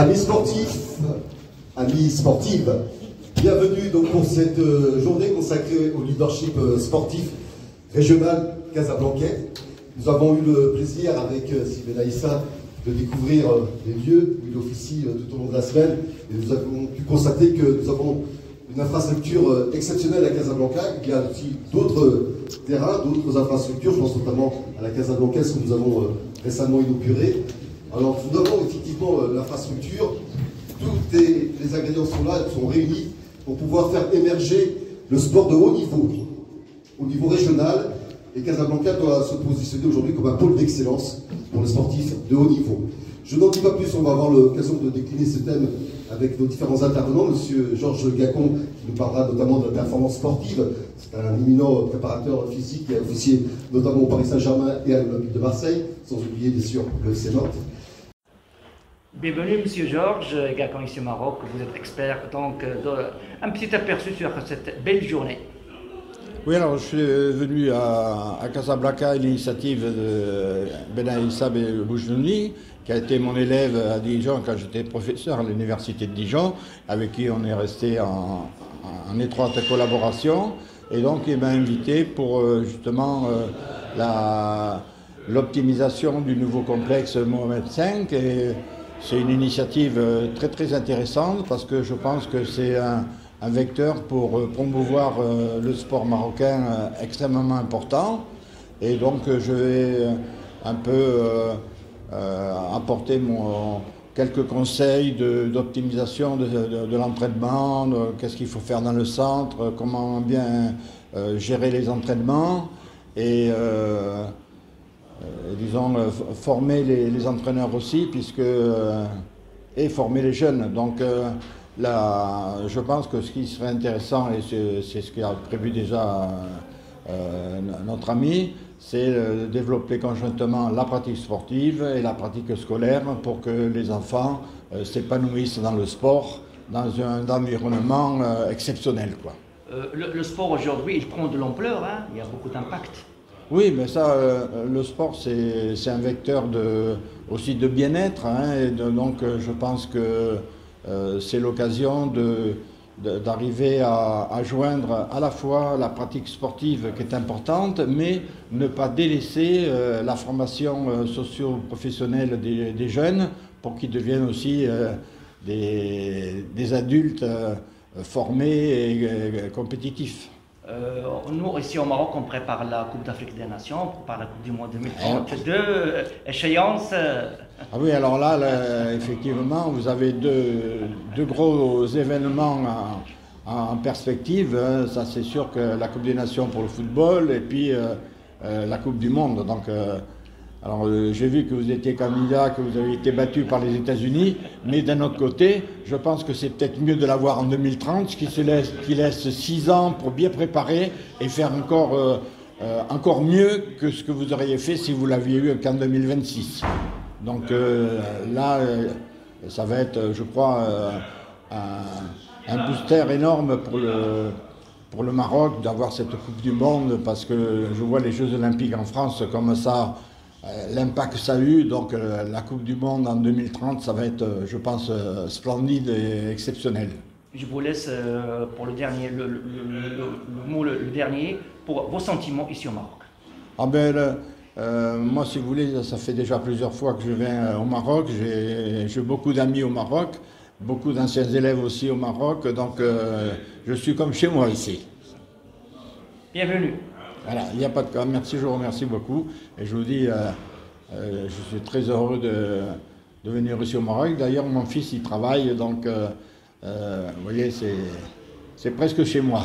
Amis sportifs, amis sportives, bienvenue donc pour cette journée consacrée au leadership sportif régional casablancais. Nous avons eu le plaisir avec Sylvain Aïssa de découvrir les lieux où il officie tout au long de la semaine et nous avons pu constater que nous avons une infrastructure exceptionnelle à Casablanca. Il y a aussi d'autres terrains, d'autres infrastructures, je pense notamment à la Casablancaise que nous avons récemment inaugurée. Alors nous avons effectivement l'infrastructure, tous les ingrédients sont là, sont réunis pour pouvoir faire émerger le sport de haut niveau, au niveau régional, et Casablanca doit se positionner aujourd'hui comme un pôle d'excellence pour les sportifs de haut niveau. Je n'en dis pas plus, on va avoir l'occasion de décliner ce thème avec nos différents intervenants. Monsieur Georges Gacon, qui nous parlera notamment de la performance sportive. C'est un éminent préparateur physique qui a officié notamment au Paris Saint-Germain et à l'Olympique de Marseille, sans oublier bien sûr le FC Nantes. Bienvenue Monsieur Georges Gacon ici au Maroc, vous êtes expert, donc un petit aperçu sur cette belle journée. Oui, alors je suis venu à Casablanca à l'initiative de Ben Aïssa Boujnouni, qui a été mon élève à Dijon quand j'étais professeur à l'université de Dijon, avec qui on est resté en étroite collaboration. Et donc il m'a invité pour justement l'optimisation du nouveau complexe Mohamed V. Et c'est une initiative très intéressante parce que je pense que c'est un vecteur pour promouvoir le sport marocain extrêmement important. Et donc je vais un peu apporter quelques conseils d'optimisation de l'entraînement, qu'est-ce qu'il faut faire dans le centre, comment bien gérer les entraînements et disons former les entraîneurs aussi et former les jeunes. Donc là, je pense que ce qui serait intéressant, et c'est ce qu'a prévu déjà notre ami, c'est de développer conjointement la pratique sportive et la pratique scolaire pour que les enfants s'épanouissent dans le sport, dans un environnement exceptionnel, quoi. Le sport aujourd'hui, il prend de l'ampleur, hein, il y a beaucoup d'impact. Oui, mais ça, le sport, c'est un vecteur aussi de bien-être, hein, et donc je pense que c'est l'occasion d'arriver à joindre à la fois la pratique sportive qui est importante, mais ne pas délaisser la formation socio-professionnelle des jeunes pour qu'ils deviennent aussi des adultes formés et compétitifs. Nous, ici au Maroc, on prépare la Coupe d'Afrique des Nations, on prépare la Coupe du Monde 2032, échéance. Ah oui, alors là, effectivement, vous avez deux gros événements en perspective. Ça, c'est sûr que la Coupe des Nations pour le football et puis la Coupe du Monde. Donc, alors, j'ai vu que vous étiez candidat, que vous avez été battu par les États-Unis, mais d'un autre côté, je pense que c'est peut-être mieux de l'avoir en 2030, ce qui laisse 6 ans pour bien préparer et faire encore mieux que ce que vous auriez fait si vous l'aviez eu qu'en 2026. Donc là, ça va être, je crois, un booster énorme pour le Maroc d'avoir cette Coupe du Monde, parce que je vois les Jeux Olympiques en France comme ça, l'impact que ça a eu. Donc la Coupe du Monde en 2030, ça va être, je pense, splendide et exceptionnel. Je vous laisse pour le dernier, le mot le dernier, pour vos sentiments ici au Maroc. Ah ben, moi, si vous voulez, ça fait déjà plusieurs fois que je viens au Maroc. J'ai beaucoup d'amis au Maroc, beaucoup d'anciens élèves aussi au Maroc, donc je suis comme chez moi ici. Bienvenue. Voilà, il n'y a pas de cas. Merci, je vous remercie beaucoup. Et je vous dis, je suis très heureux de venir ici au Maroc. D'ailleurs, mon fils, il travaille, donc vous voyez, c'est presque chez moi.